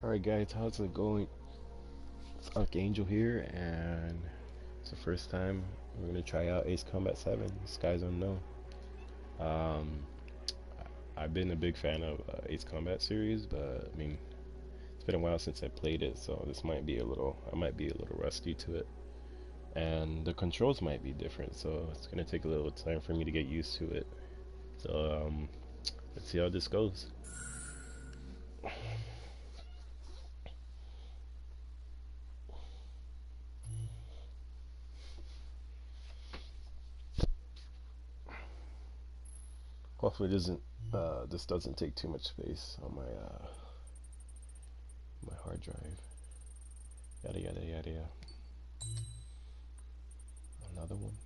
Alright guys, how's it going? It's Archangel here, and it's the first time we're gonna try out Ace Combat 7, Skies Unknown. Um, I've been a big fan of Ace Combat series, but I mean, it's been a while since I played it, so this might be I might be a little rusty to it. And the controls might be different, so it's gonna take a little time for me to get used to it. So, let's see how this goes. Hopefully, this doesn't take too much space on my hard drive. Yada yada yada yada. Another one.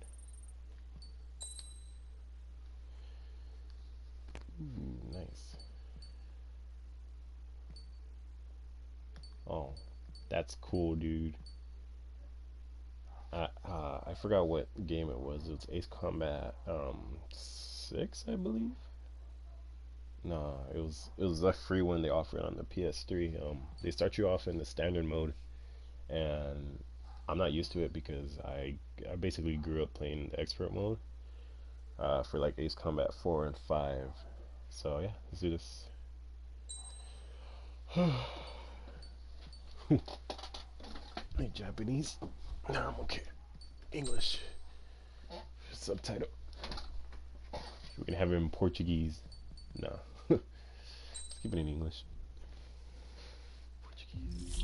Ooh, nice. Oh, that's cool, dude. I forgot what game it was. It was Ace Combat 6, I believe. Nah, it was a free one they offered on the PS3. They start you off in the standard mode, and I'm not used to it because I basically grew up playing the expert mode for like Ace Combat 4 and 5. So yeah, let's do this. Hey, Japanese? Nah, I'm okay. English. Subtitle. We can have it in Portuguese. No. Let's keep it in English. Portuguese.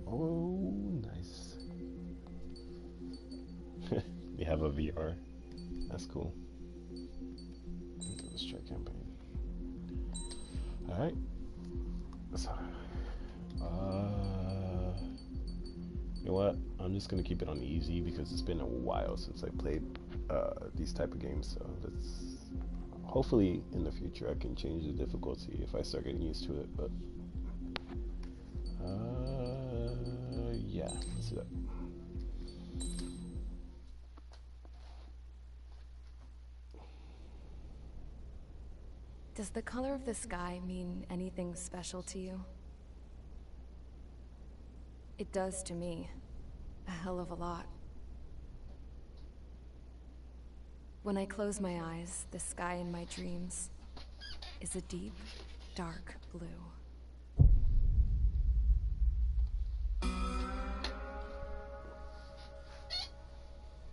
Oh, nice. We have a VR. That's cool. Let's try campaign. Alright. So, you know what? I'm just gonna keep it on easy because it's been a while since I played these type of games. So let's hopefully in the future I can change the difficulty if I start getting used to it. But yeah, let's do that. Does the color of the sky mean anything special to you? It does to me. A hell of a lot. When I close my eyes, the sky in my dreams is a deep, dark blue.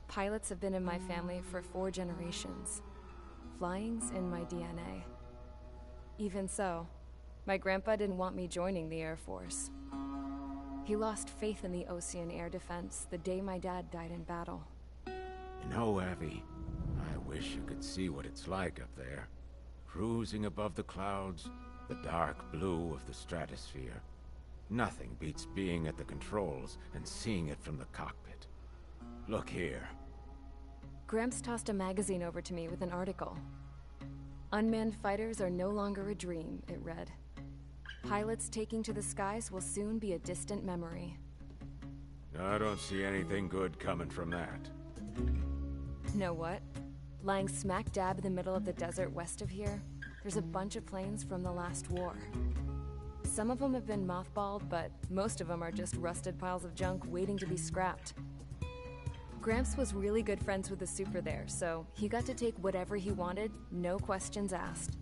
Pilots have been in my family for 4 generations. Flying's in my DNA. Even so, my grandpa didn't want me joining the Air Force. He lost faith in the Ocean Air Defense the day my dad died in battle. You know, Abby, I wish you could see what it's like up there. Cruising above the clouds, the dark blue of the stratosphere. Nothing beats being at the controls and seeing it from the cockpit. Look here. Gramps tossed a magazine over to me with an article. Unmanned fighters are no longer a dream, it read. Pilots taking to the skies will soon be a distant memory. I don't see anything good coming from that. Know what? Lying smack dab in the middle of the desert west of here, there's a bunch of planes from the last war. Some of them have been mothballed, but most of them are just rusted piles of junk waiting to be scrapped. Gramps was really good friends with the super there, so he got to take whatever he wanted, no questions asked.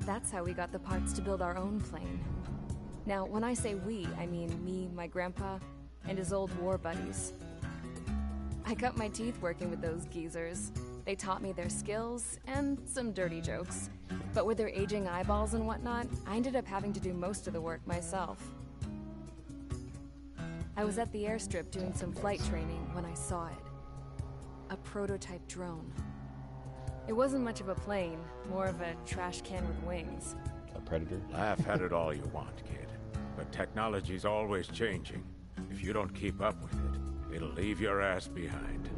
That's how we got the parts to build our own plane. Now, when I say we, I mean me, my grandpa, and his old war buddies. I cut my teeth working with those geezers. They taught me their skills, and some dirty jokes. But with their aging eyeballs and whatnot, I ended up having to do most of the work myself. I was at the airstrip doing some flight training when I saw it. A prototype drone. It wasn't much of a plane, more of a trash can with wings. A predator. Laugh at it all you want, kid. But technology's always changing. If you don't keep up with it, it'll leave your ass behind.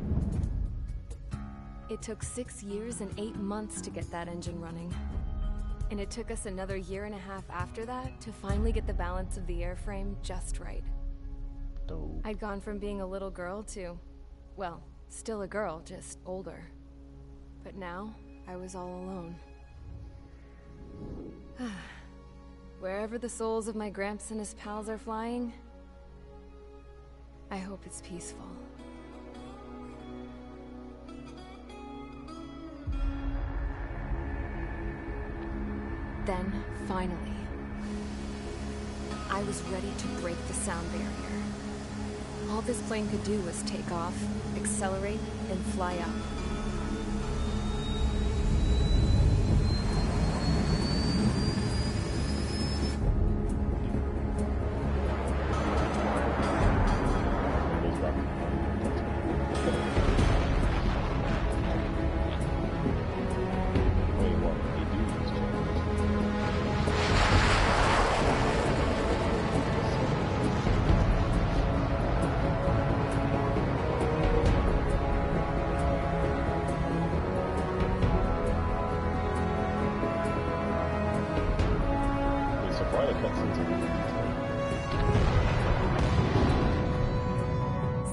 It took 6 years and 8 months to get that engine running. And it took us another 1.5 years after that to finally get the balance of the airframe just right. Dope. I'd gone from being a little girl to, well, still a girl, just older. But now, I was all alone. Wherever the souls of my Gramps and his pals are flying, I hope it's peaceful. Then, finally, I was ready to break the sound barrier. All this plane could do was take off, accelerate, and fly up.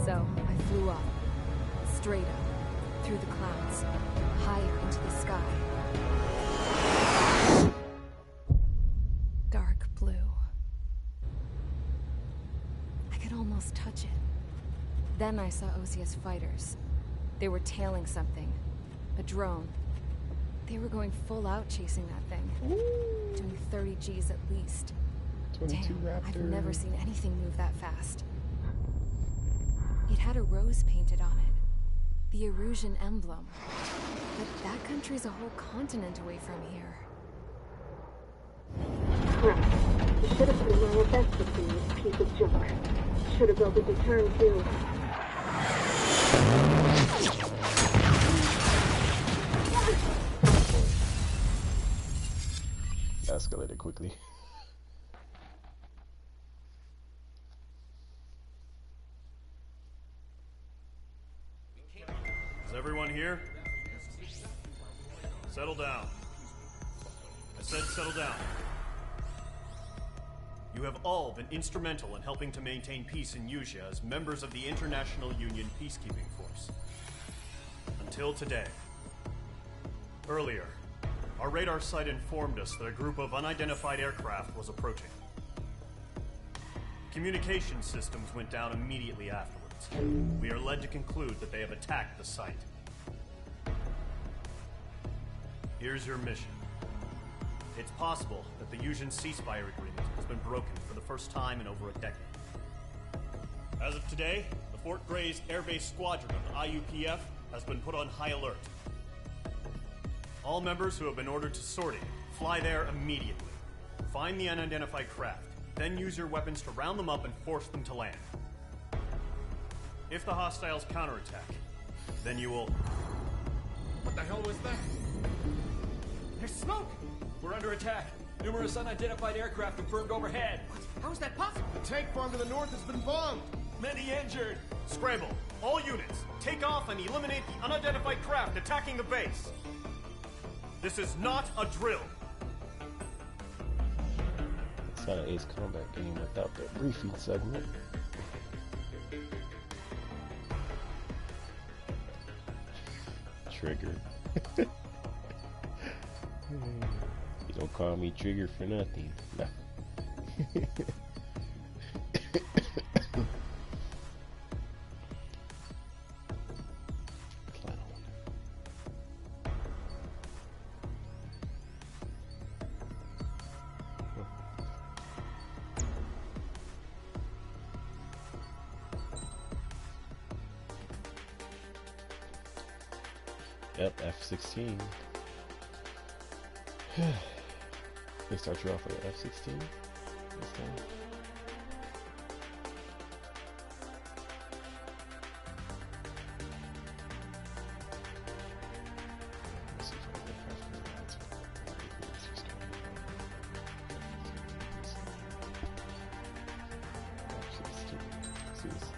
So, I flew up, straight up, through the clouds, higher into the sky. Dark blue. I could almost touch it. Then I saw Osia's fighters. They were tailing something. A drone. They were going full out chasing that thing. Ooh. Doing 30 Gs at least. 22 Damn, Raptor. I've never seen anything move that fast. It had a rose painted on it. The Erusian emblem. But that country's a whole continent away from here. Crap. You should have put in my investment in this piece of junk. Should have built a deterrent too. Escalated quickly. Is everyone here? Settle down. I said settle down. You have all been instrumental in helping to maintain peace in Usea as members of the International Union Peacekeeping Force. Until today. Earlier, our radar site informed us that a group of unidentified aircraft was approaching. Communication systems went down immediately afterwards. We are led to conclude that they have attacked the site. Here's your mission. It's possible that the Usian ceasefire agreement has been broken for the first time in over a decade. As of today, the Fort Grays Air Base Squadron of the IUPF has been put on high alert. All members who have been ordered to sortie, fly there immediately. Find the unidentified craft, then use your weapons to round them up and force them to land. If the hostiles counterattack, then you will... What the hell was that? There's smoke! We're under attack. Numerous unidentified aircraft confirmed overhead. What? How is that possible? The tank farm to the north has been bombed. Many injured. Scramble. All units, take off and eliminate the unidentified craft attacking the base. This is not a drill. It's not an Ace Combat game without the briefing segment. Trigger. You don't call me Trigger for nothing. No. Yep, F-16. They start you off with F-16 this time. Let's see if I can get F-16. See this.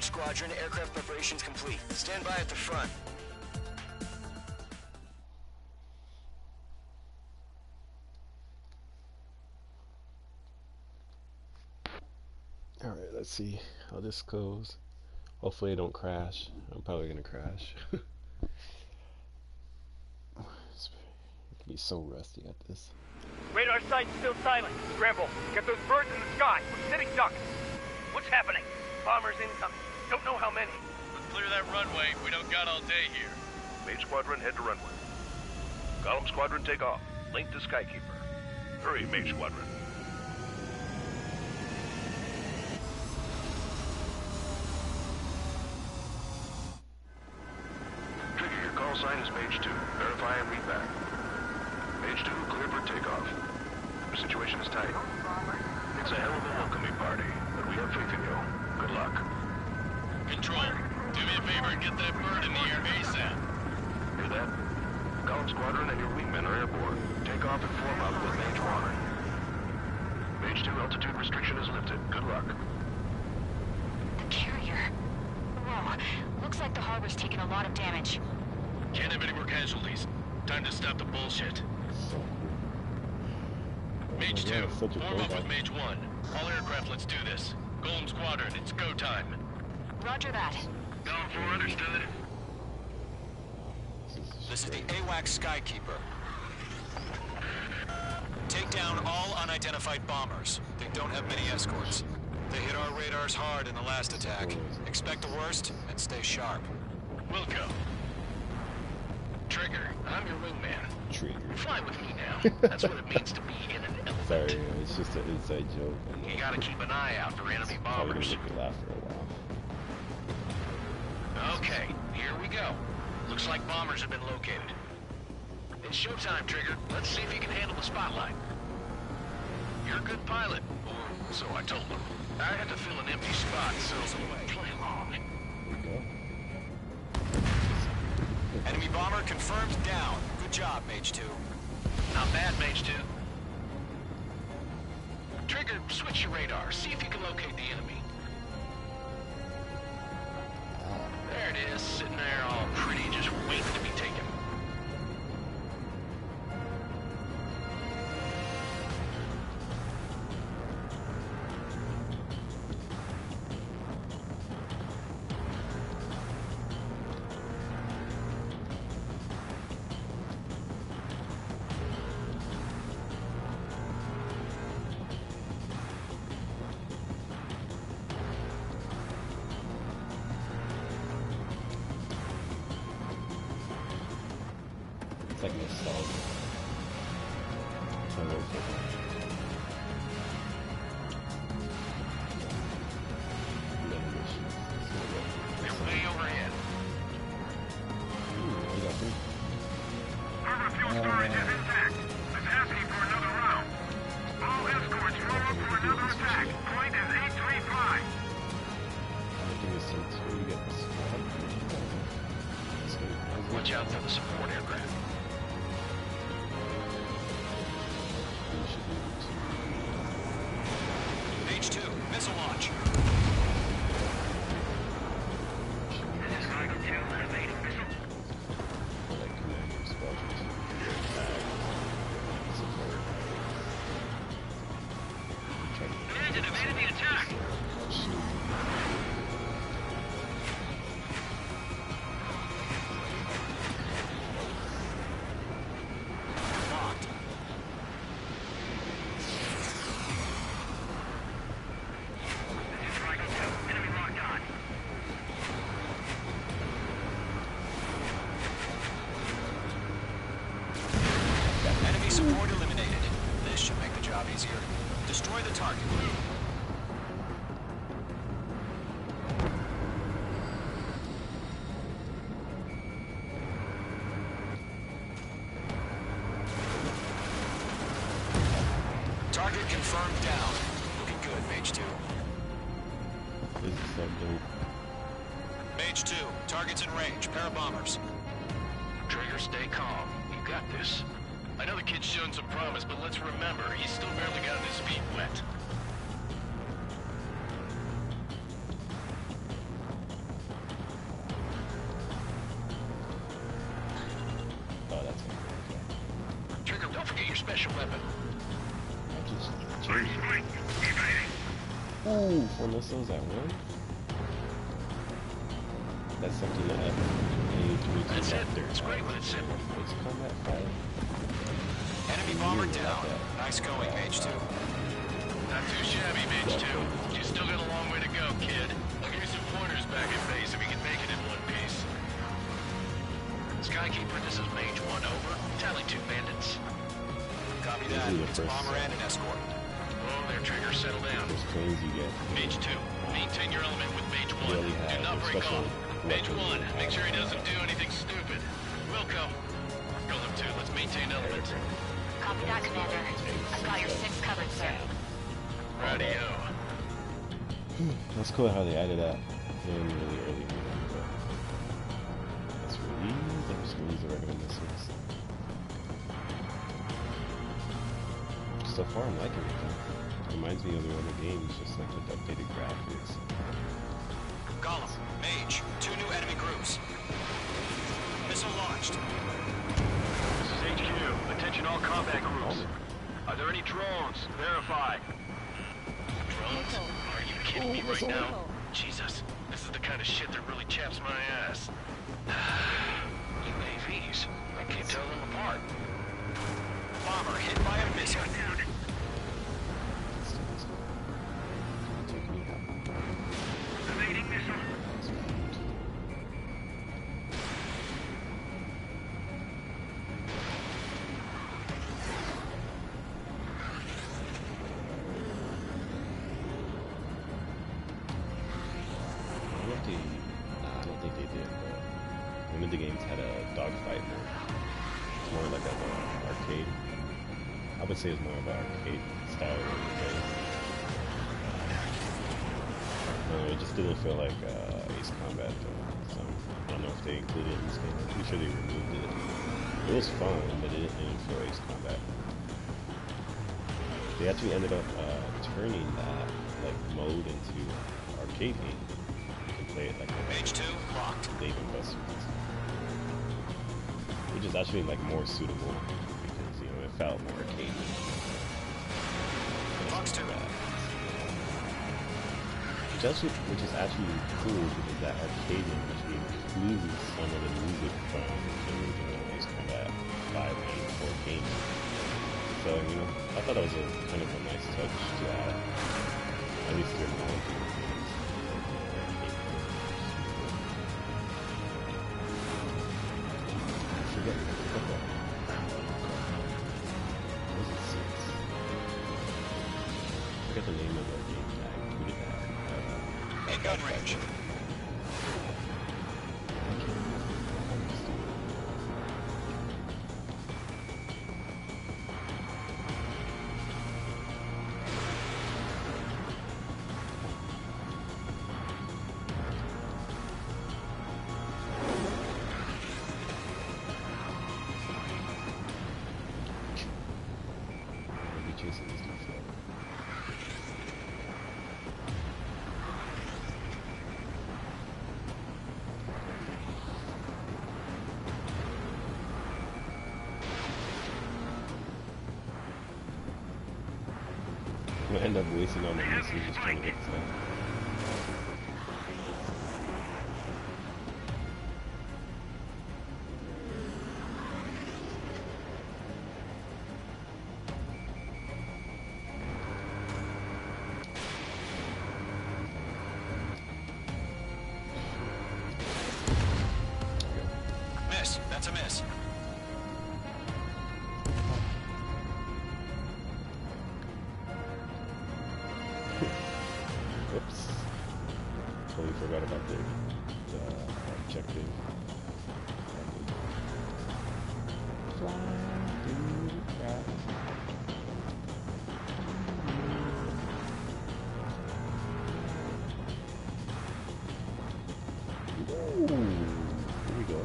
Squadron, aircraft preparations complete. Stand by at the front. Alright, let's see how this goes. Hopefully I don't crash. I'm probably gonna crash. It's gonna be so rusty at this. Radar site's still silent. Scramble. Get those birds in the sky. We're sitting ducks. What's happening? Bombers incoming. Don't know how many. Let's clear that runway. We don't got all day here. Mage Squadron, head to runway. Golem Squadron, take off. Link to Skykeeper. Hurry, Mage Squadron. Trigger, your call sign is Mage 2. Verify and read back. Mage 2, clear for takeoff. The situation is tight. It's a hell of a welcoming party, but we have faith in you. Good luck. Control, do me a favor and get that bird in the air ASAP. Hear that? Golem Squadron and your wingmen are airborne. Take off and form up with Mage 1. Mage 2, altitude restriction is lifted. Good luck. The carrier. Whoa. Looks like the harbor's taken a lot of damage. Can't have any more casualties. Time to stop the bullshit. Mage 2, form up with Mage 1. All aircraft, let's do this. Golem Squadron, it's go time. Roger that. Golem 4, understood. This is the AWACS Skykeeper. Take down all unidentified bombers. They don't have many escorts. They hit our radars hard in the last attack. Expect the worst and stay sharp. Wilco. Trigger, I'm your wingman. Trigger. Fly with me now. That's what it means to be in an element. Sorry, it's just an inside joke. You gotta keep an eye out for enemy Probably bombers. gonna make me laugh for a while. Okay, here we go. Looks like bombers have been located. It's showtime, Trigger. Let's see if you can handle the spotlight. You're a good pilot, or so I told them. I had to fill an empty spot, so play along. Enemy bomber confirmed down. Good job, Mage 2. Not bad, Mage 2. Trigger, switch your radar. See if you can locate the enemy. There it is, sitting there all pretty, just waiting to be taken. It's like nostalgia. It's a little different. They're way overhead. Ooh, I got three. Harbor fuel storage is intact. I'm asking for another round. All escorts roll up for another attack. Point is 835. Everything is sent to you get this. Watch out for the support aircraft. Mage 2, missile launch. This is Tiger 2, elevating missile. Commandant, evaded the attack. Locked. This is Tiger 2, enemy locked on. Enemy support eliminated. This should make the job easier. Destroy the target. Target confirmed down. Looking good, Mage 2. This is so dope. Mage 2, target's in range. Pair of bombers. Trigger, stay calm. You got this. I know the kid's shown some promise, but let's remember, he's still barely gotten his feet wet. Oh, that's good. Trigger, don't forget your special weapon. I just changed it. Ooh, 4 missiles at one. That's something that That's it. It's great when it's simple. Ace Combat 5. Enemy bomber down. Nice going, Mage 2. Not too shabby, Mage 2. You still got a long way to go, kid. I'll give you some pointers back at base if you can make it in one piece. Skykeeper, this is Mage 1 over. Tally 2 bandits. Copy that. It's a bomber and an escort. Oh, there, Trigger, settle down. First planes you get. Mage 2, maintain your element with Mage 1. You already have Do not a break special off. Mage 1, weapon. make sure he doesn't do anything stupid. Wilco. Golem 2, let's maintain element. Copy that, Commander. I've got your 6 covered, sir. Radio. That's cool how they added that in really early. That's really, I'm just gonna use the regular missiles. So far I'm liking it though. Reminds me of the other games, just like with updated graphics. Golem, Mage, 2 new enemy groups. Missile launched. This is HQ. Attention all combat groups. Are there any drones? Verify. Drones? Are you kidding me right now? Jesus, this is the kind of shit that really chaps my ass. UAVs. I can't tell them apart. Bomber hit by a missile. Evading missile. I don't think they did, but one of the games had a dogfight mode. It's more like an arcade. I would say it's more of an arcade style of play. It just didn't feel like Ace Combat though. So I don't know if they included it in this game. I'm pretty sure they removed it. It was fun, but it didn't feel Ace Combat. They actually ended up turning that like mode into arcade game. Play it like Mage 2 locked. Dave and Buster's, which is actually like more suitable because it felt more arcade. Fox 2. Which is actually cool because that arcade game actually includes some of the music from the original Ace Combat 5 and 4 games. So I thought that was a kind of a nice touch to add. At least their knowledge of the games. I forget the name of that game that I included that. In gun range. I'm gonna end up wasting all my missiles just trying to hit stuff. Miss. That's a miss. Whoops. Totally forgot about the objective. Fly through the crowd. Ooh, here we go.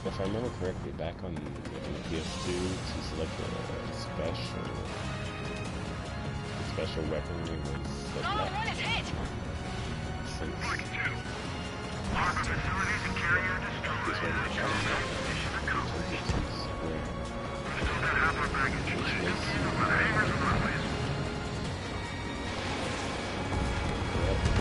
If I remember correctly, back on the PS2, to select a special weaponry was select. Oh, one is hit! Since Harbor facilities and carrier destroyed. this one was Mission accomplished. Still got half our baggage. which Over the hangars and runways. was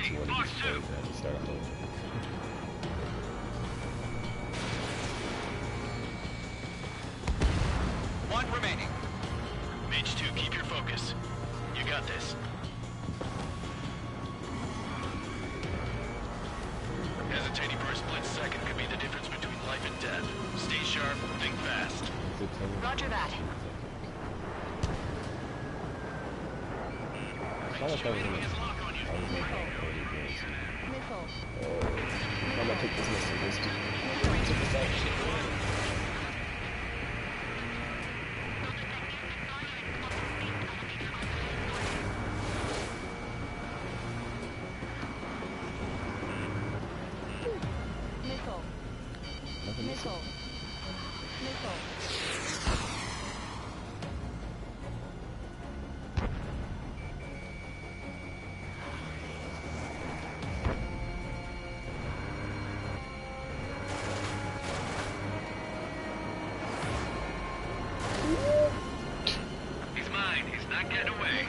to one of these plays. I had to start off over. One remaining. Mage 2, keep your focus. You got this. Hesitating for a split second could be the difference between life and death. Stay sharp, think fast. Roger that. I thought I was gonna I'm gonna take this missile. Check this out. He's mine. He's not getting away.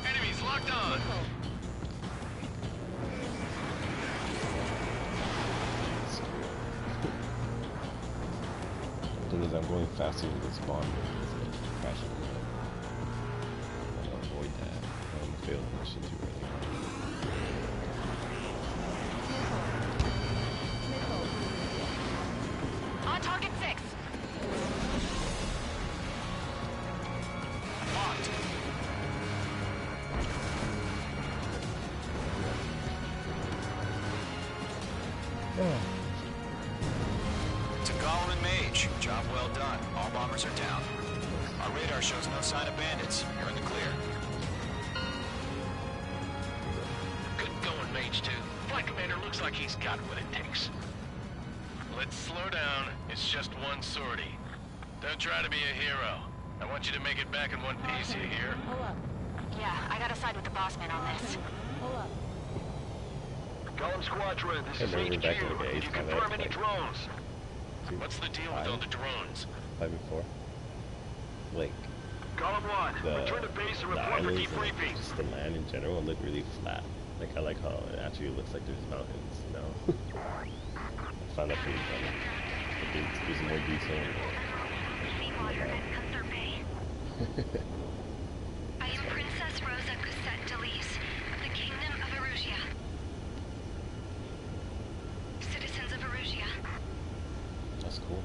Enemies locked on. The thing is, I'm going faster than this bomb is like crashing. I want to avoid that. I don't want to fail the mission too early. On target 6. Locked. To Gollum and Mage, job well done. All bombers are down. Our radar shows no sign of bandits. You're in the clear. Good going, Mage 2. Flight Commander looks like he's got what it takes. Let's slow down. It's just one sortie. Don't try to be a hero. I want you to make it back in one piece, you hear? Yeah, I gotta side with the boss man on this. Gollum Squadron, this is Hey, bring me back to HQ. the base. Did you My bad. confirm any drones? What's the deal with all the drones? 5 and 4. Like Gollum 1, the return to base and the report for islands debriefing. and just the land in general look really flat. Like I like how it actually looks like there's mountains. You know, I found that pretty funny. Like there's more detail in it. I am Princess Rosa Cosette Delise of the Kingdom of Erusia. Citizens of Erusia. That's cool.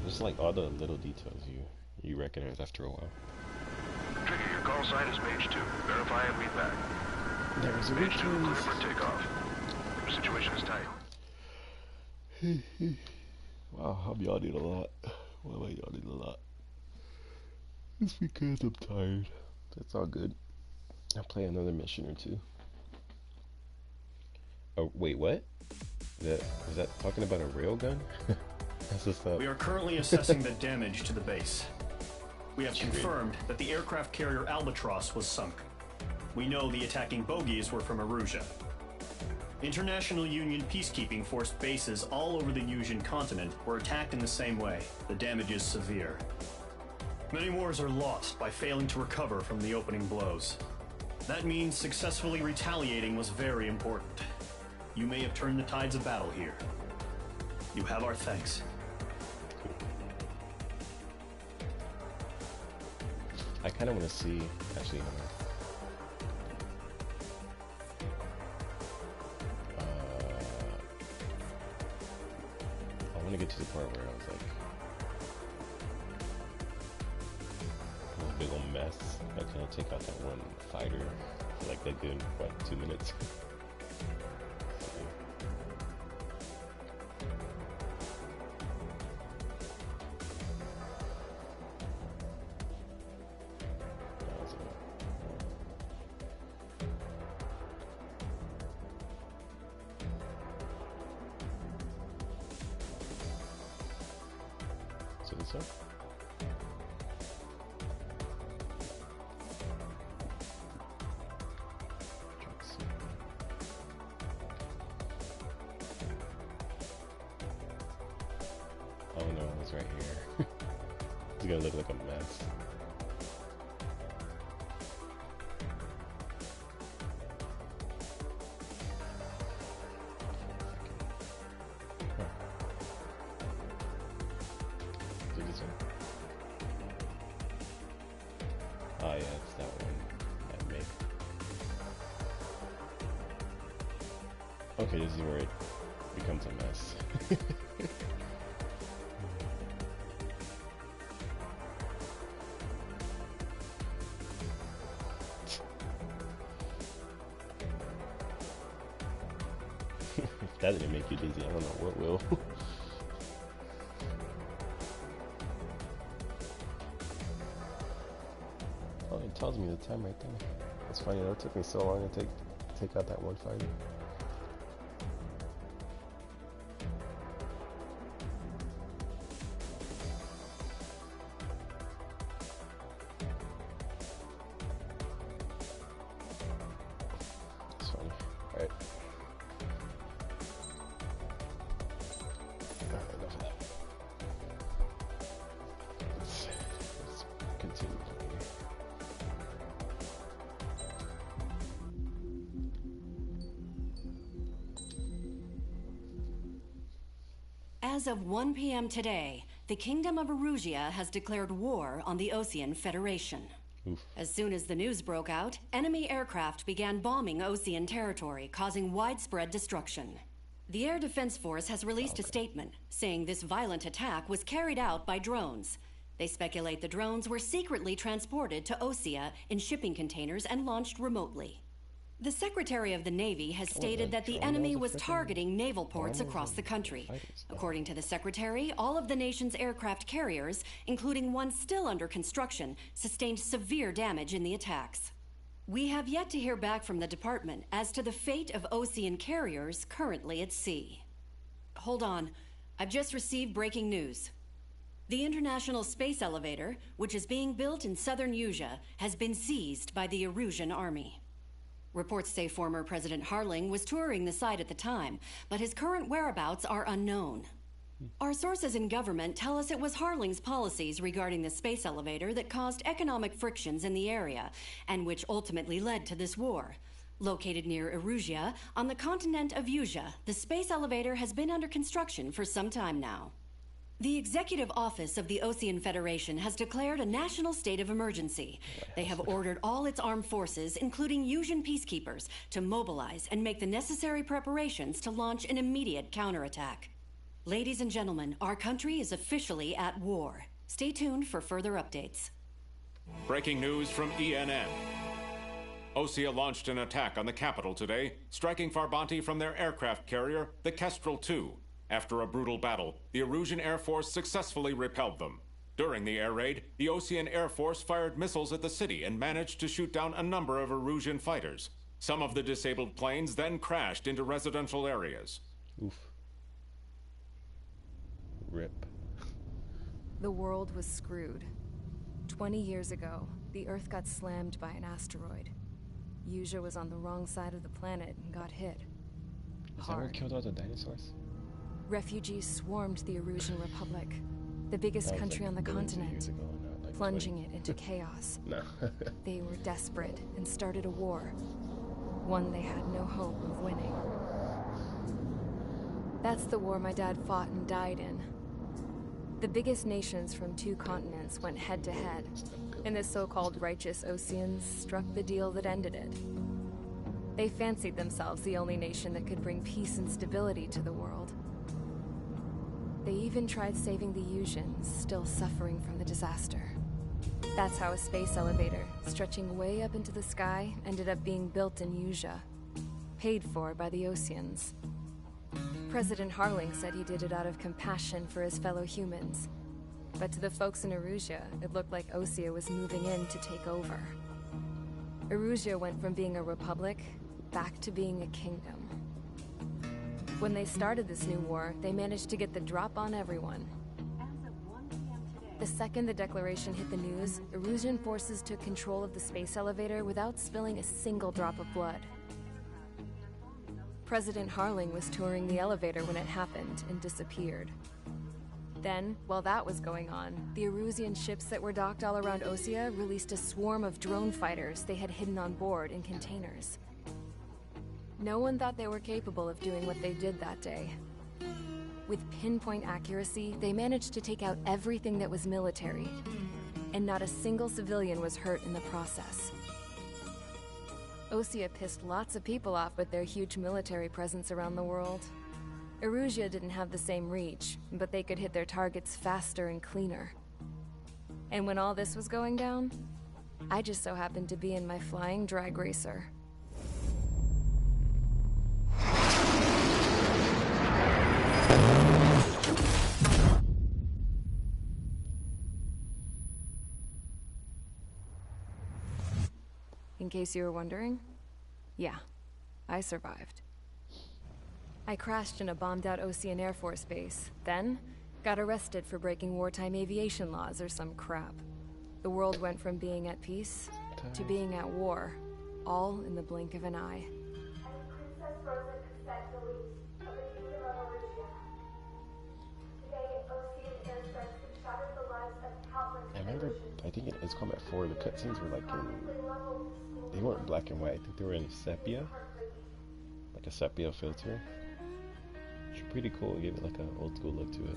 Just like all the little details you recognize after a while. Trigger, your call sign is Mage 2. Verify and read back. There's a Mage 2, clear for takeoff. Your situation is tight. Wow, I'm yawning a lot. Why am I yawning a lot? It's because I'm tired. That's all good. I'll play another mission or two. Oh, wait, what? Is that talking about a railgun? That's what's up. We are currently assessing the damage to the base. We have confirmed that the aircraft carrier Albatross was sunk. We know the attacking bogies were from Erusia. International Union peacekeeping force bases all over the Yusian continent were attacked in the same way. The damage is severe. Many wars are lost by failing to recover from the opening blows. That means successfully retaliating was very important. You may have turned the tides of battle here. You have our thanks. I kind of want to see, actually, I want to get to the part where I was like, it was a big old mess. I can't take out that one fighter. I feel like they did in, what, 2 minutes? So this up. Oh no, it's right here. It's gonna look like a mess. yeah, it's that one. That make. Okay, this is where it becomes a mess. If that didn't make you dizzy, I don't know what will. Oh, it tells me the time right there. That's funny, it took me so long to take out that one fighter. That's funny. Alright. Enough of that. Let's continue. As of 1 p.m. today, the Kingdom of Erusia has declared war on the Osean Federation. Oof. As soon as the news broke out, enemy aircraft began bombing Osean territory, causing widespread destruction. The Air Defense Force has released a statement saying this violent attack was carried out by drones. They speculate the drones were secretly transported to Osea in shipping containers and launched remotely. The Secretary of the Navy has stated that the enemy was targeting naval ports across the country. According to the Secretary, all of the nation's aircraft carriers, including one still under construction, sustained severe damage in the attacks. We have yet to hear back from the department as to the fate of Osean carriers currently at sea. Hold on, I've just received breaking news. The International Space Elevator, which is being built in southern Usea, has been seized by the Erusian army. Reports say former President Harling was touring the site at the time, but his current whereabouts are unknown. Our sources in government tell us it was Harling's policies regarding the space elevator that caused economic frictions in the area, and which ultimately led to this war. Located near Erusia, on the continent of Usea, the space elevator has been under construction for some time now. The Executive Office of the Osean Federation has declared a national state of emergency. They have ordered all its armed forces, including Usian peacekeepers, to mobilize and make the necessary preparations to launch an immediate counterattack. Ladies and gentlemen, our country is officially at war. Stay tuned for further updates. Breaking news from ENN. Osea launched an attack on the capital today, striking Farbanti from their aircraft carrier, the Kestrel II. After a brutal battle, the Erusian Air Force successfully repelled them. During the air raid, the Osean Air Force fired missiles at the city and managed to shoot down a number of Erusian fighters. Some of the disabled planes then crashed into residential areas. Oof. Rip. The world was screwed. 20 years ago, the Earth got slammed by an asteroid. Usea was on the wrong side of the planet and got hit. Is that what killed all the dinosaurs? Refugees swarmed the Erusian Republic, the biggest country on the continent, plunging it into chaos. No. They were desperate and started a war, one they had no hope of winning. That's the war my dad fought and died in. The biggest nations from 2 continents went head to head, and the so-called righteous Oseans struck the deal that ended it. They fancied themselves the only nation that could bring peace and stability to the world. They even tried saving the Usians, still suffering from the disaster. That's how a space elevator, stretching way up into the sky, ended up being built in Usea, paid for by the Oseans. President Harling said he did it out of compassion for his fellow humans. But to the folks in Erusia, it looked like Osea was moving in to take over. Erusia went from being a republic back to being a kingdom. When they started this new war, they managed to get the drop on everyone. The second the declaration hit the news, Erusian forces took control of the space elevator without spilling a single drop of blood. President Harling was touring the elevator when it happened and disappeared. Then, while that was going on, the Erusian ships that were docked all around Osea released a swarm of drone fighters they had hidden on board in containers. No one thought they were capable of doing what they did that day. With pinpoint accuracy, they managed to take out everything that was military. and not a single civilian was hurt in the process. Osea pissed lots of people off with their huge military presence around the world. Erusea didn't have the same reach, but they could hit their targets faster and cleaner. And when all this was going down, I just so happened to be in my flying drag racer. In case you were wondering, yeah, I survived. I crashed in a bombed-out Osean Air Force base, then got arrested for breaking wartime aviation laws or some crap. The world went from being at peace to being at war, all in the blink of an eye. Princess Rosa Cassette Delise of the Kingdom of Erusea. Today, Osean airstrikes have shattered the lives of countless I remember, I think in Ace Combat 4, the cutscenes were like they weren't black and white. I think they were in sepia, like a sepia filter. Which was pretty cool. It gave it like an old school look to it.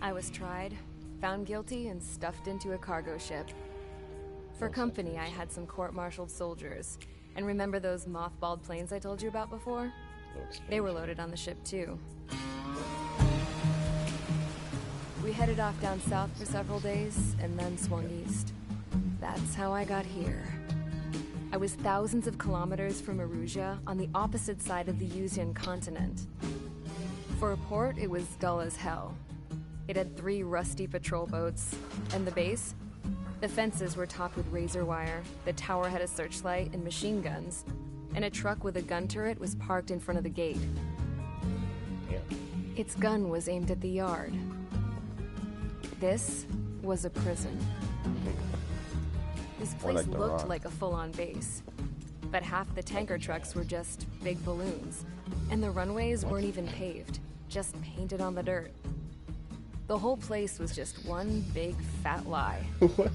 I was tried, found guilty, and stuffed into a cargo ship. For company, I had some court-martialed soldiers. And remember those mothballed planes I told you about before? They were loaded on the ship too. We headed off down south for several days, and then swung east. That's how I got here. I was thousands of kilometers from Erusea, on the opposite side of the Yuzian continent. For a port, it was dull as hell. It had 3 rusty patrol boats, and the base? The fences were topped with razor wire, the tower had a searchlight and machine guns, and a truck with a gun turret was parked in front of the gate. Yeah. Its gun was aimed at the yard. This was a prison. This place looked like a full-on base, but half the tanker trucks were just big balloons, and the runways weren't even paved, just painted on the dirt. The whole place was just one big fat lie. What?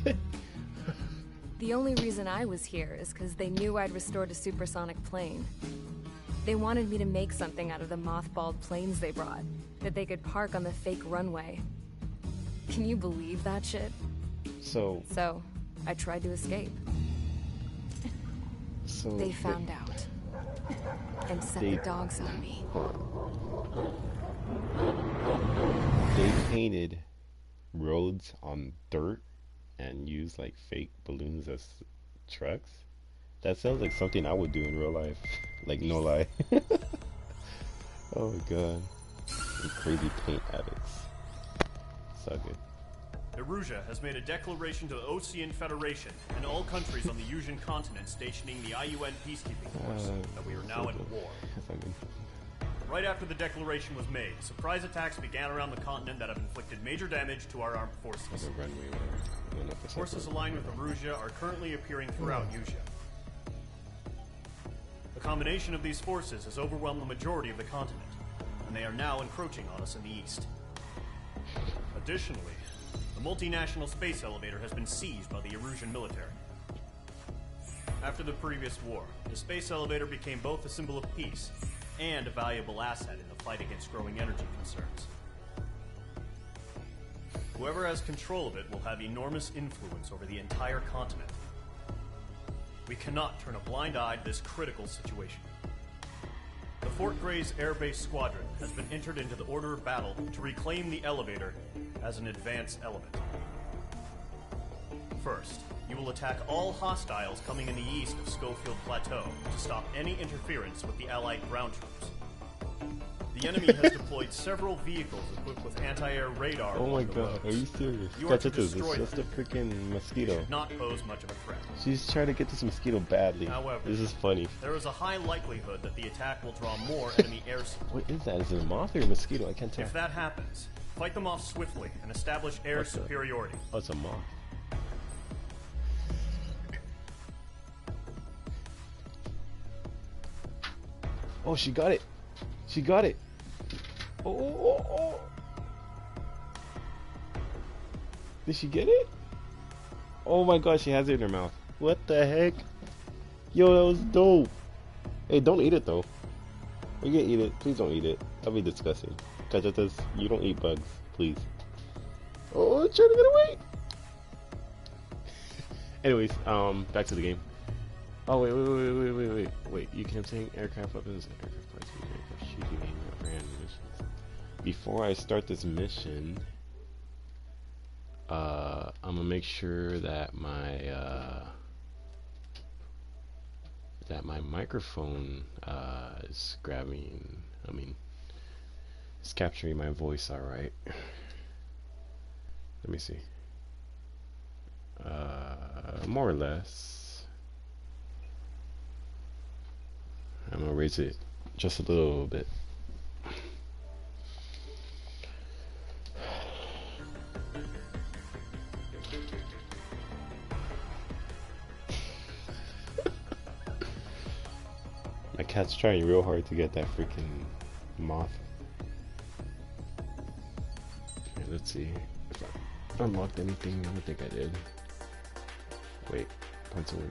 The only reason I was here is because they knew I'd restored a supersonic plane. They wanted me to make something out of the mothballed planes they brought, that they could park on the fake runway. Can you believe that shit? So I tried to escape. They found out and set the dogs on me. They painted roads on dirt and used like fake balloons as trucks? That sounds like something I would do in real life. Like, no lie. Oh my god. You crazy paint addicts. So good. Erusea has made a declaration to the Osean Federation and all countries on the Yuzian continent stationing the IUN peacekeeping force that we are now at war. Right after the declaration was made, surprise attacks began around the continent that have inflicted major damage to our armed forces. Forces aligned with Erusea are currently appearing throughout Yuuzia. The combination of these forces has overwhelmed the majority of the continent, and they are now encroaching on us in the east. Additionally, the multinational space elevator has been seized by the Erusian military. After the previous war, the space elevator became both a symbol of peace and a valuable asset in the fight against growing energy concerns. Whoever has control of it will have enormous influence over the entire continent. We cannot turn a blind eye to this critical situation. The Fort Grays Air Base Squadron has been entered into the order of battle to reclaim the elevator as an advance element. First, you will attack all hostiles coming in the east of Schofield Plateau to stop any interference with the Allied ground troops. The enemy has deployed several vehicles equipped with anti-air radar. Oh my god, are you serious? You are to This is destroy just a freaking mosquito. They should not pose much of a threat. She's trying to get this mosquito badly. However, this is funny. There is a high likelihood that the attack will draw more enemy air support. What is that? Is it a moth or a mosquito? I can't tell. If that happens, fight them off swiftly and establish air superiority. Oh, it's a moth. Oh, she got it. She got it. Oh. Did she get it? Oh my god, she has it in her mouth. What the heck? Yo, that was dope. Hey, don't eat it though. You can eat it. Please don't eat it. That'll be disgusting. Cachetas, you don't eat bugs. Please. Oh, it's trying to get away. Anyways, back to the game. Oh wait. You can obtain aircraft weapons, aircraft parts, aircraft shooting aim for hand missions. Before I start this mission, I'm gonna make sure that my microphone is grabbing. It's capturing my voice all right. Let me see. More or less. I'm gonna raise it just a little bit. My cat's trying real hard to get that freaking moth. Okay, let's see if I unlocked anything. I don't think I did. Wait, pencil.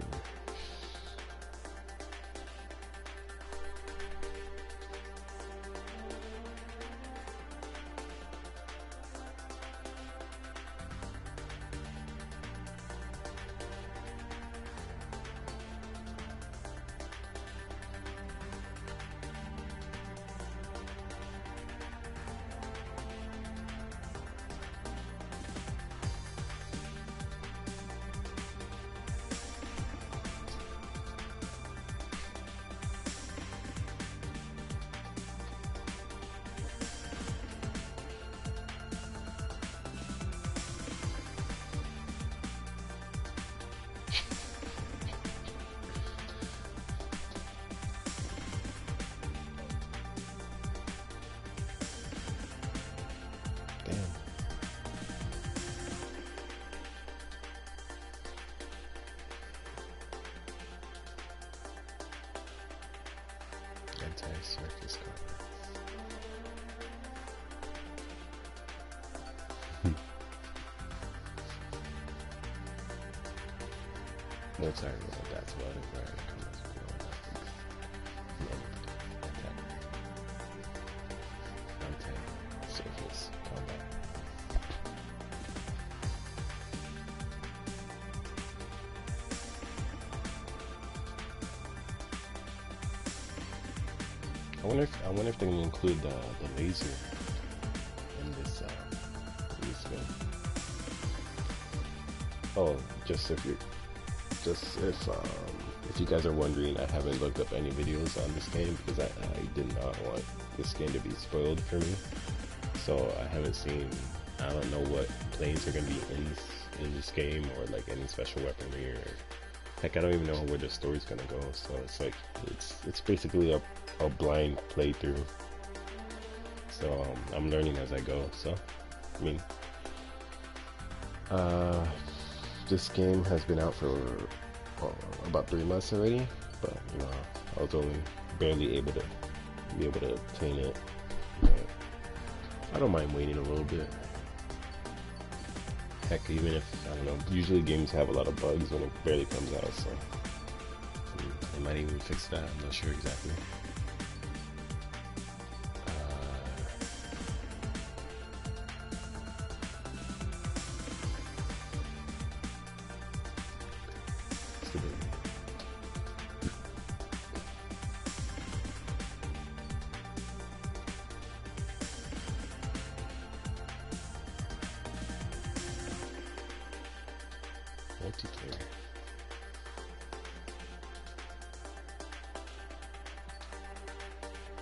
Anti-surface cover. Multi-roll, that's what it was. Anti-surface combat. I wonder if they can include the laser in this gun. Oh, if you guys are wondering, I haven't looked up any videos on this game because I did not want this game to be spoiled for me. So I haven't seen. I don't know what planes are gonna be in this game, or like any special weaponry, or heck, I don't even know where the story's gonna go. So it's like it's basically a blind playthrough. So I'm learning as I go. So I mean, this game has been out for about 3 months already, but you know, I was only barely able to obtain it. But I don't mind waiting a little bit. Heck, even if, I don't know, usually games have a lot of bugs when it barely comes out, so they might even fix that, I'm not sure exactly. Multiplayer.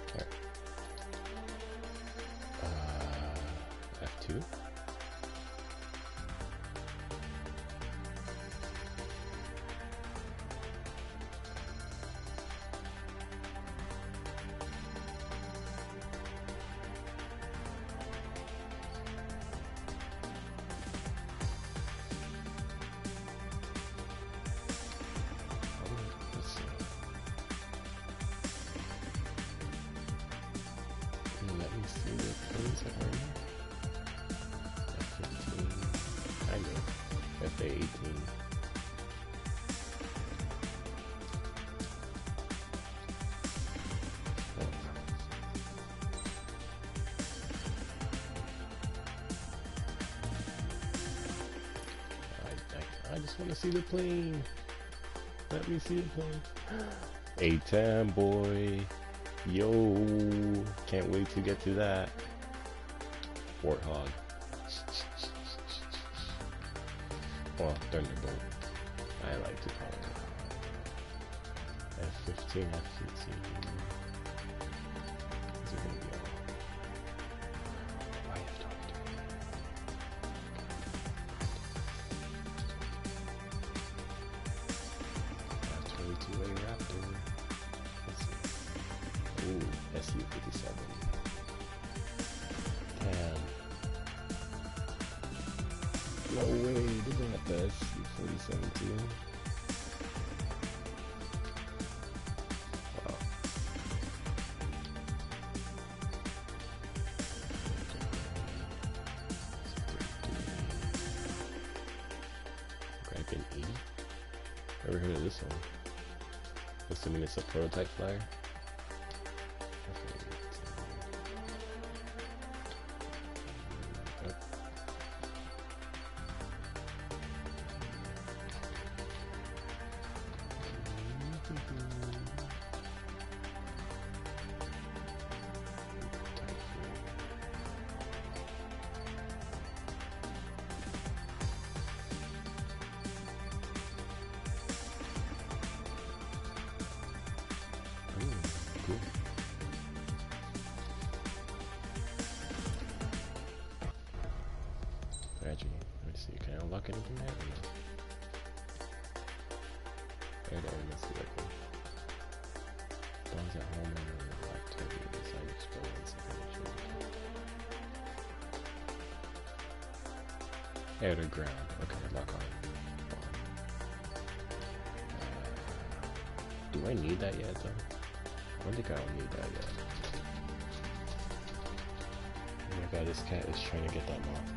Okay. F2. just want to see the plane. Let me see the plane. A-10 boy. Yo. Can't wait to get to that. Warthog. Well, Thunderbolt. I like to call it. F-15, F-15. Is it gonna be all? I have talked to 22A Raptor. Let's see. Ooh, SU-57. Damn. No way, they got the SU-47 too. Wow. Kraken 80? Never heard of this one. Assuming it's a prototype flyer. Let's see, can I unlock anything there? Let's see that one. Bombs at home and activity inside experience. Air to ground. Okay, lock on. Do I need that yet though? I don't think I don't need that yet. Oh my god, this cat is trying to get that moth.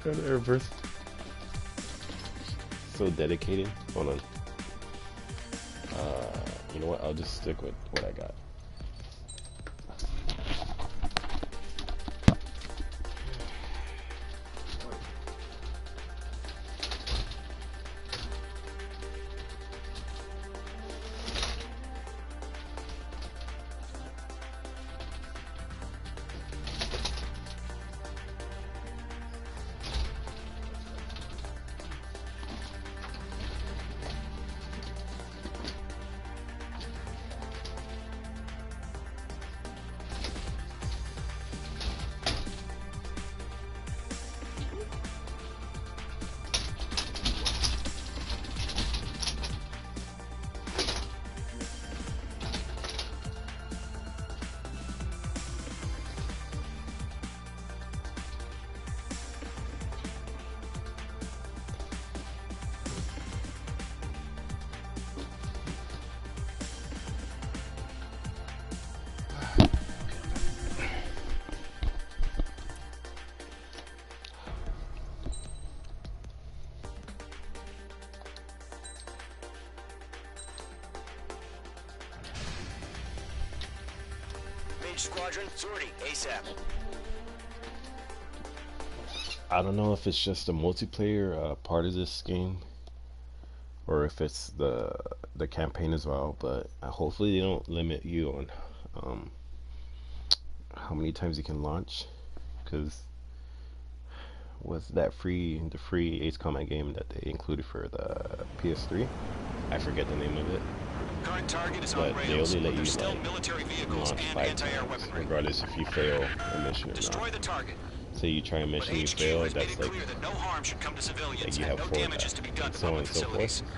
Trying to reverse. So dedicated. Hold on. You know what? I'll just stick with what I got. Squadron, sortie, ASAP. I don't know if it's just a multiplayer part of this game, or if it's the campaign as well. But hopefully they don't limit you on how many times you can launch, because with that free Ace Combat game that they included for the PS3, I forget the name of it. Current target is but on they rails, only let you still like military vehicles launch and 5 anti-air times, weaponry. regardless if you fail a mission or Destroy not. the target. So you try a mission, you HQ fail, has made that's it like, clear that no harm should come to civilians like you and have no 4 damages to be done and to so on public and so facilities. forth.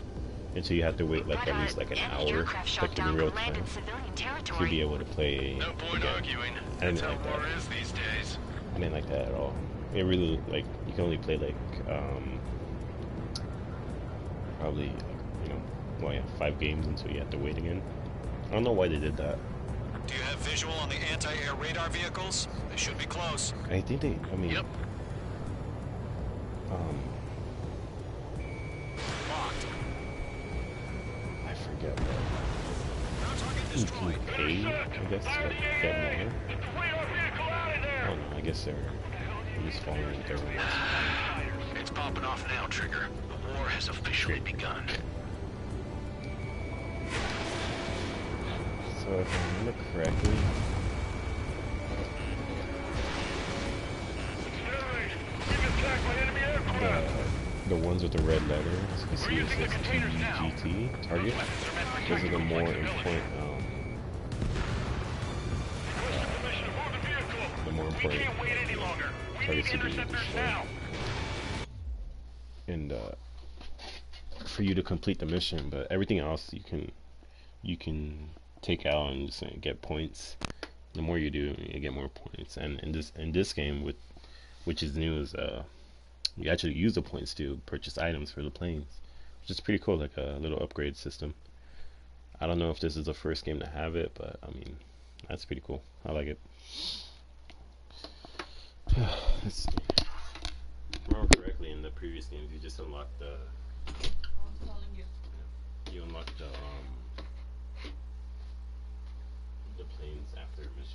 And so you have to wait like at least like an hour, like in real time, to be able to play No point again. arguing. I didn't That's like how war that. is these days. I didn't like that at all. It really, like, you can only play like probably, you know, well, yeah, 5 games until you have to wait again. I don't know why they did that. Do you have visual on the anti-air radar vehicles? They should be close. I think they, I mean, Locked. I forget what. You can pay, I guess, to like, get more. I don't know, I guess they're just following their orders. It's popping off now, Trigger. The war has officially begun. So if I remember correctly, the ones with the red letter, as you can see, it says TGT, target. Those are the more important, targets to be destroyed. And for you to complete the mission, but everything else you can take out and just get points. The more you do, you get more points. And in this game, which is new, is you actually use the points to purchase items for the planes, which is pretty cool, like a little upgrade system. I don't know if this is the first game to have it, but I mean, that's pretty cool. I like it. Let's see. If I remember correctly, in the previous games, you just unlocked the. You unlocked the planes after missions.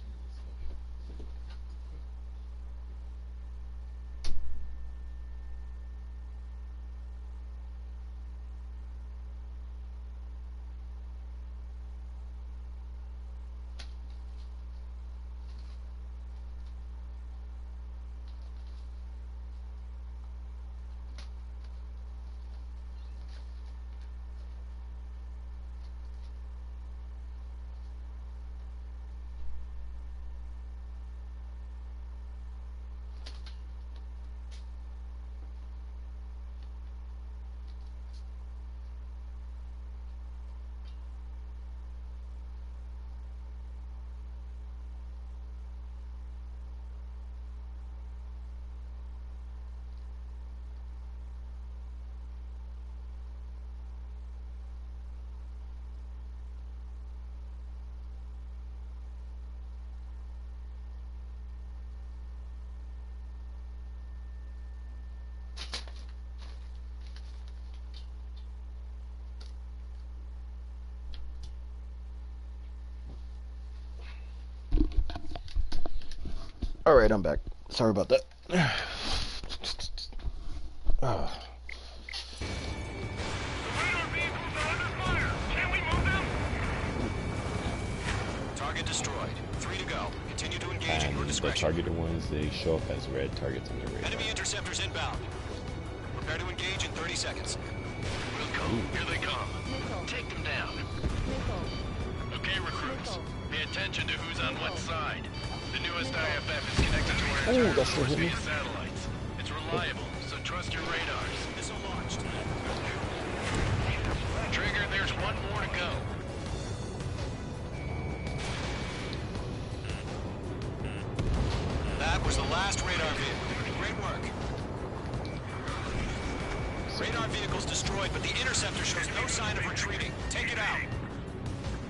Alright, I'm back. Sorry about that. Target destroyed. 3 to go. Continue to engage at your discretion. The targeted ones, they show up as red targets on their radar. Enemy interceptors inbound. Prepare to engage in 30 seconds. Wilco, here they come. Take them down. Okay, recruits. Pay attention to who's on what side. The newest IFF is connected to our internal force via satellites. It's reliable, so trust your radars. Missile launched. Trigger, there's one more to go. That was the last radar vehicle. Great work. Radar vehicle's destroyed, but the interceptor shows no sign of retreating. Take it out.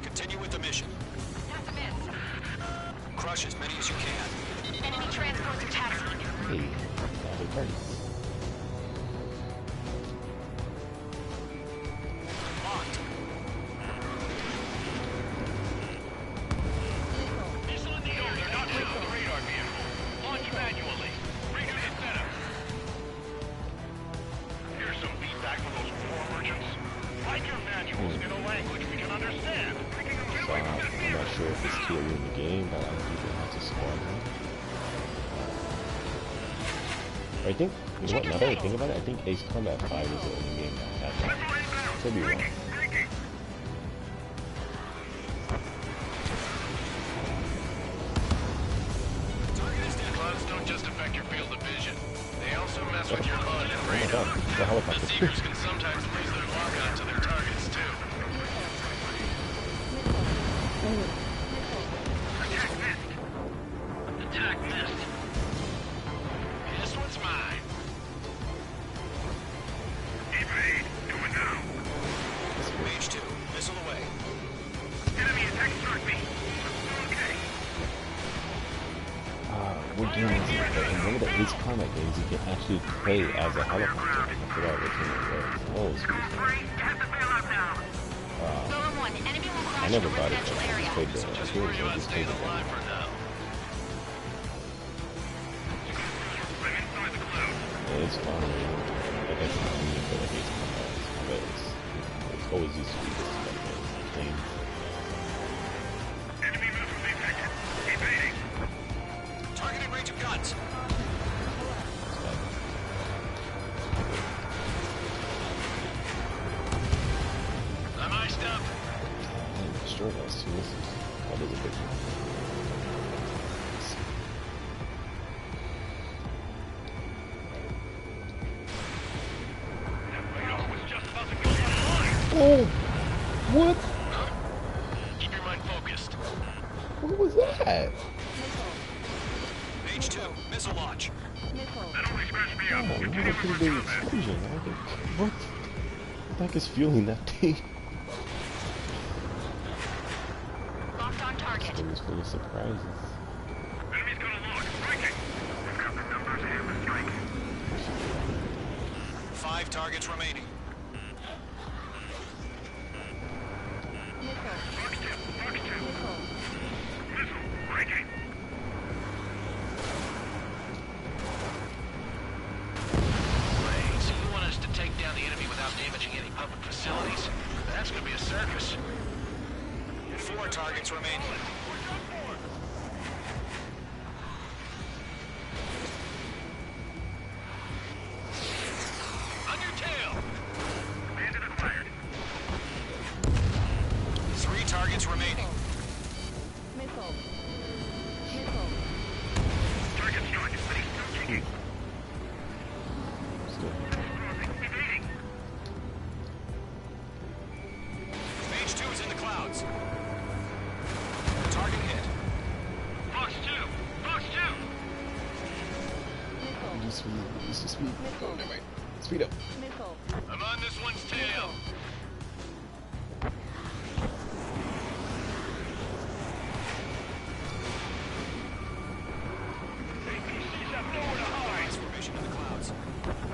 Continue with the mission. Crush as many as you can. Enemy transports are taxiing. Hey, other targets. Locked. Missile in the air, they're not hitting the radar vehicle. Launch manually. Redo the setup. Here's some feedback from those war merchants. Write your manuals in a language we can understand. So I'm not sure if it's too early in the game, but I don't think it has a squadron. I think, you know what, now that I think about it, I think Ace Combat 5 is the only game that had that. Could be wrong. Clouds don't just affect your field of vision. They also mess with your HUD and Oh my radar. god, it's a helicopter. The Seekers can sometimes lose their lock onto their targets, too. Attack missed. This one's mine. Evade. Doing now. Mage 2. Missile away. Enemy attack struck me. Okay. What game is it? In one of the Ace Combat games, you can actually play as a helicopter. I forgot what game it was. Oh, it's pretty cool. I never bought it, but I just played the game. I just played the game. spawn rate. I guess it's convenient for like Ace Combat, but it's always used to be this thing. Enemy missile detected. Evading. Target in range of guns. I'm iced up. I destroyed those two missiles. That is a big one. Oh! What? Keep your mind focused. What was that? H2, missile launch. Oh, what a pretty big explosion. What the heck is fueling that thing? Locked on target. It was full of surprises. Enemy's gonna launch. Striking. We've got the numbers and the strike. 5 targets remaining. So you want us to take down the enemy without damaging any public facilities? That's gonna be a circus. 4 targets remaining. On your tail! Bandit acquired. 3 targets remaining. Missile. Target struck, but he's still kicking. Evading. H2 is in the clouds. Target hit. Fox 2! Fox 2! Use the speed. Oh, never mind. Speed up. I'm on this one's tail. APCs have nowhere to hide. Formation in the clouds.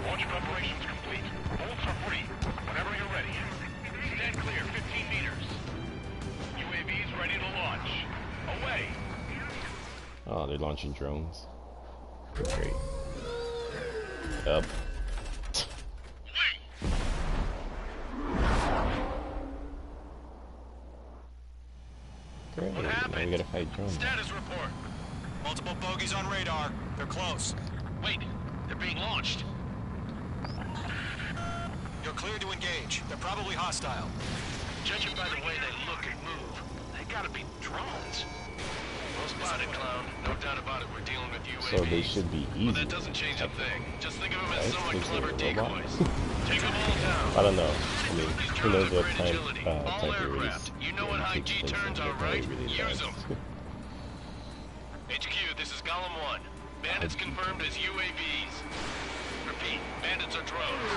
Launch preparations complete. Bolts are free. Whenever you're ready. Stand clear, 15 meters. UAVs ready to launch. Away. Oh, they're launching drones. Great. Up. Great. Now we gotta fight drones. Status report. Multiple bogies on radar. They're close. Wait, they're being launched. You're clear to engage. They're probably hostile. Judging by the way they look and move, they gotta be drones. Well spotted, clown. No doubt about it, we're dealing with UAVs. So they should be easy. But that doesn't change a thing. Just think of them as Right? somewhat Because clever they're decoys. robots. Take them all down. I don't know. I mean, who knows what time All period aircraft. You know what high G turns are, right? Use them. HQ, this is Golem 1. Bandits confirmed as UAVs. Repeat, bandits are drones.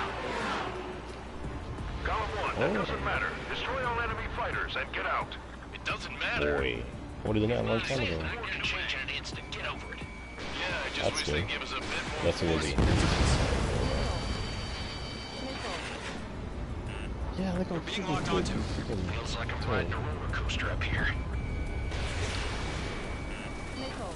Golem 1, that doesn't matter. Destroy all enemy fighters and get out. It doesn't matter. Boy, what did they not a long time ago? War can change in an instant. Get over it. Yeah, I just That's wish good. they'd give us a bit more That's what force. it is. Yeah, look how being locked onto. Feels like I'm riding a roller coaster up here. Missile.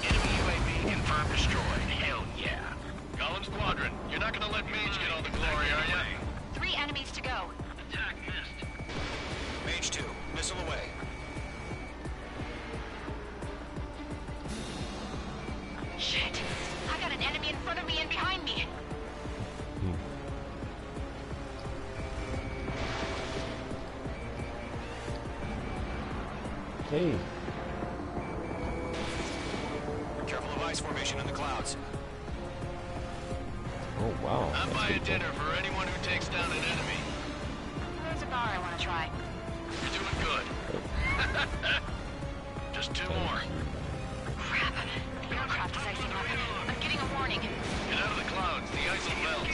Enemy UAV confirmed destroyed. Hell yeah. Golem Squadron, you're not gonna let Mage get all the glory, are ya? 3 enemies to go. Attack missed. Mage 2, missile away. Shit. I got an enemy in front of me and behind me. Hey. Careful of ice formation in the clouds. Oh wow. I'm That's buying pretty dinner for anyone who takes down an enemy. There's a bar I want to try. You're doing good. Just 2 more. Crap. The aircraft is icing up. I'm getting a warning. Get out of the clouds. The ice will melt.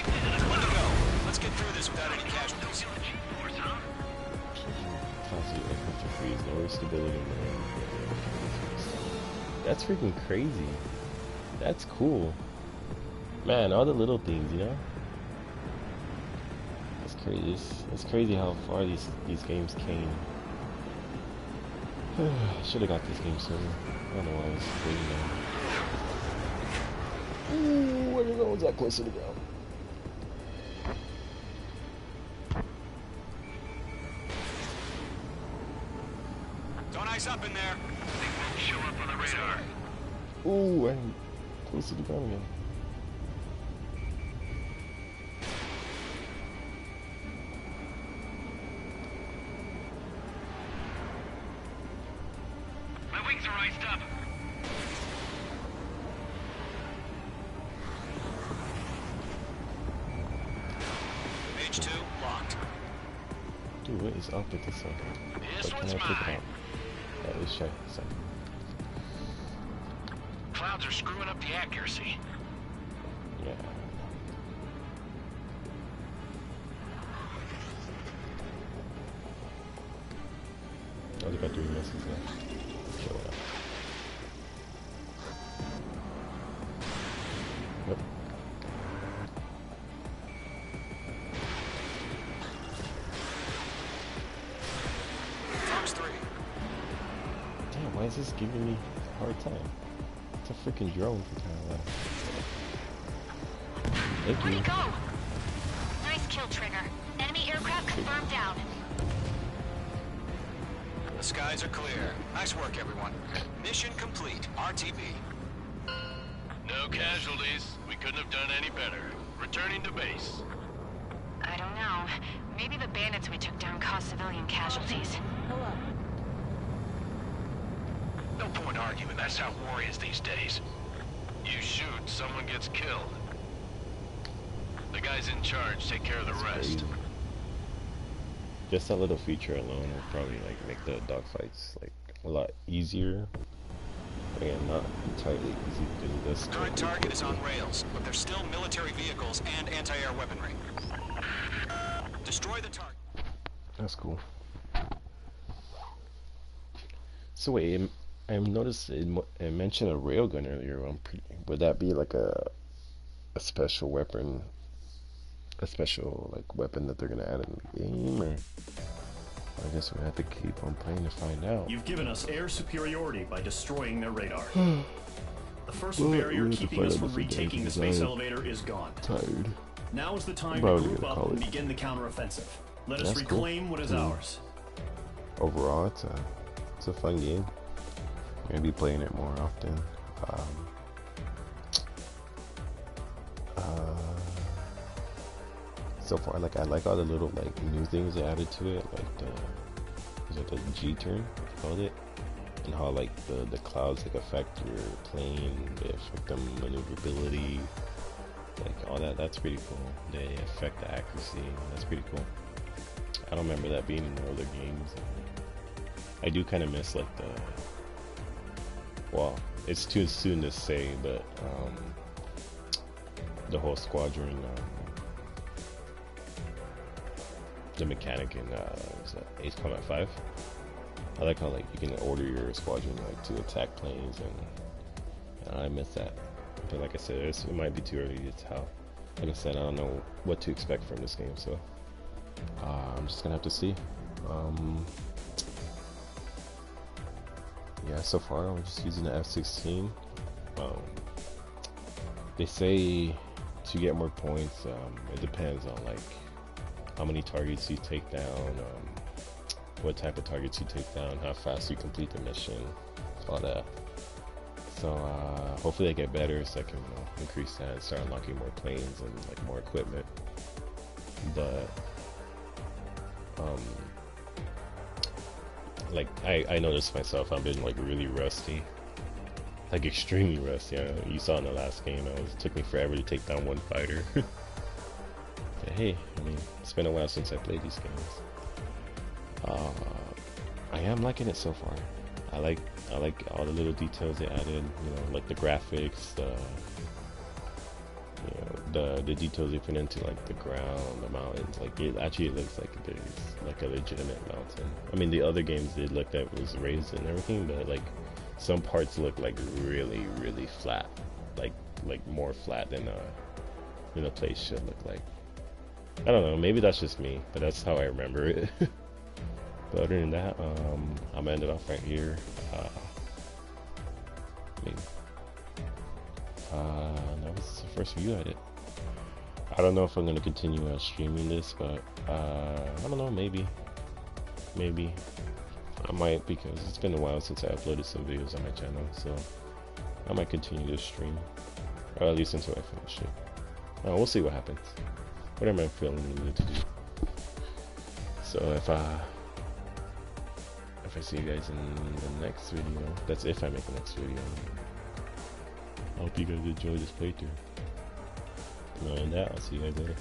One to go. Let's get through this without any casualties. Constantly aircraft to freeze, lower stability. That's freaking crazy. That's cool. Man, all the little things, you know? It's crazy. It's crazy how far these games came. Should have got this game sooner. I don't know why I was waiting now. Ooh, I didn't know it was that close to the ground. Don't ice up in there. They won't show up on the radar. Ooh, I'm close to the ground again. My wings are iced up. Page 2, locked. Dude, what is up with this thing? This What one's can I pick it mine. up? Yeah, let's check. Clouds are screwing up the accuracy. Yeah. I only got 3 misses left. Showing up. Yep. Fox 3. Damn, why is this giving me a hard time? It's a freaking drone for kind of Thank Where'd you. he go? Nice kill, Trigger. Enemy aircraft confirmed down. The skies are clear. Nice work, everyone. Mission complete. RTB. No casualties. We couldn't have done any better. Returning to base. I don't know. Maybe the bandits we took down caused civilian casualties. No point arguing. That's how war is these days. You shoot, someone gets killed. The guys in charge take care of the rest. Crazy. Just that little feature alone will probably like make the dogfights like a lot easier. Again, not entirely easy because of this. Current target is on rails, but there's still military vehicles and anti-air weaponry. Destroy the target. That's cool. So wait, I noticed it mentioned a railgun earlier. Would that be like a special weapon? A special like weapon that they're gonna add in the game, or I guess we have to keep on playing to find out. You've given us air superiority by destroying their radar. The first Well, barrier we have to keeping fight us out from different retaking the things. space I'm elevator is gone. Tired. Now is the time to Probably group gonna up call and it. begin the counteroffensive. Let us That's cool. reclaim what is Mm. ours. Overall, it's a fun game. I'm gonna be playing it more often. So far, like I like all the little like new things they added to it, like the G-turn, they called it, and how like the clouds like affect your plane, they affect the maneuverability, like all that. That's pretty cool. They affect the accuracy. That's pretty cool. I don't remember that being in the other games. I do kind of miss like well, it's too soon to say, but the whole squadron, the mechanic in Ace Combat 5. I like how like you can order your squadron like to attack planes, and I miss that. But like I said, it might be too early to tell. Like I said, I don't know what to expect from this game, so I'm just gonna have to see. Yeah, so far I'm just using the F-16. They say to get more points, it depends on like how many targets you take down, what type of targets you take down, how fast you complete the mission, all that. So hopefully I get better so I can increase that and start unlocking more planes and like more equipment. But like I noticed myself, I've been like really rusty, like extremely rusty. You saw in the last game, it took me forever to take down one fighter. But hey, I mean, it's been a while since I played these games. I am liking it so far. I like all the little details they added. You know, like the graphics, the details they put into like the ground, the mountains. Like it looks like there's like a legitimate mountain. I mean, the other games did look that it was raised and everything, but like some parts look like really, really flat, like more flat than a place should look like. I don't know, maybe that's just me, but that's how I remember it. But other than that, I'm gonna end it off right here. That was the first view I did. I don't know if I'm gonna continue streaming this, but I don't know, maybe I might, because it's been a while since I uploaded some videos on my channel, so I might continue to stream, or at least until I finish it. We'll see what happens. Whatever I'm feeling in the mood to do. So if I see you guys in the next video, that's if I make the next video. I hope you guys enjoy this playthrough. Knowing that, I'll see you guys later.